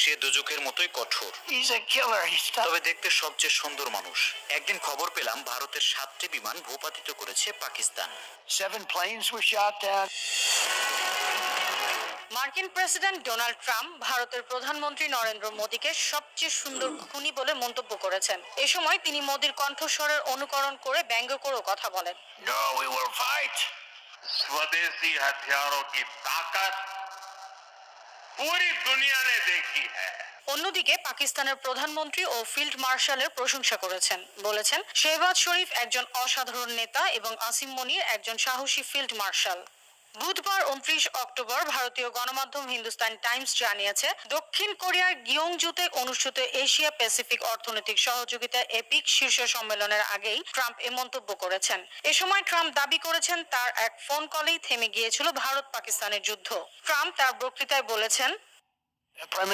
সে দোজখের মতোই কঠোর। তবে দেখতে সবচেয়ে সুন্দর মানুষ। একদিন খবর পেলাম ভারতের 7টি বিমান ভূপাতিত করেছে Pakistan. 7 planes were shot down. মার্কিন প্রেসিডেন্ট ডোনাল্ড ট্রাম্প ভারতের প্রধানমন্ত্রী নরেন্দ্র মোদীকে সবচেয়ে সুন্দর খুনি বলে মন্তব্য করেছেন। এ সময় তিনি মোদীর কণ্ঠস্বরের অনুকরণ করে ব্যঙ্গ করেও কথা বলেন। No, we will fight. स्वदेशी हथियारों की ताकत पूरी दुनिया ने देखी है। অন্যদিকে পাকিস্তানের প্রধানমন্ত্রী ও ফিল্ড মার্শালের প্রশংসা করেছেন, বলেছেন শেহবাজ শরীফ একজন অসাধারণ নেতা এবং আসিম মনির একজন সাহসী ফিল্ড মার্শাল। বুধবার 29 অক্টোবর ভারতীয় গণমাধ্যম হিন্দুস্তান টাইমস জানিয়েছে, দক্ষিণ কোরিয়ার গিয়ংজুতে অনুষ্ঠিত এশিয়া প্যাসিফিক অর্থনৈতিক সহযোগিতা এপিক শীর্ষ সম্মেলনের আগেই ট্রাম্প এ মন্তব্য করেছেন। এ সময় ট্রাম্প দাবি করেছেন তার এক ফোন কলেই থেমে গিয়েছিল ভারত পাকিস্তানের যুদ্ধ। ট্রাম্প তার বক্তৃতায় বলেছেন,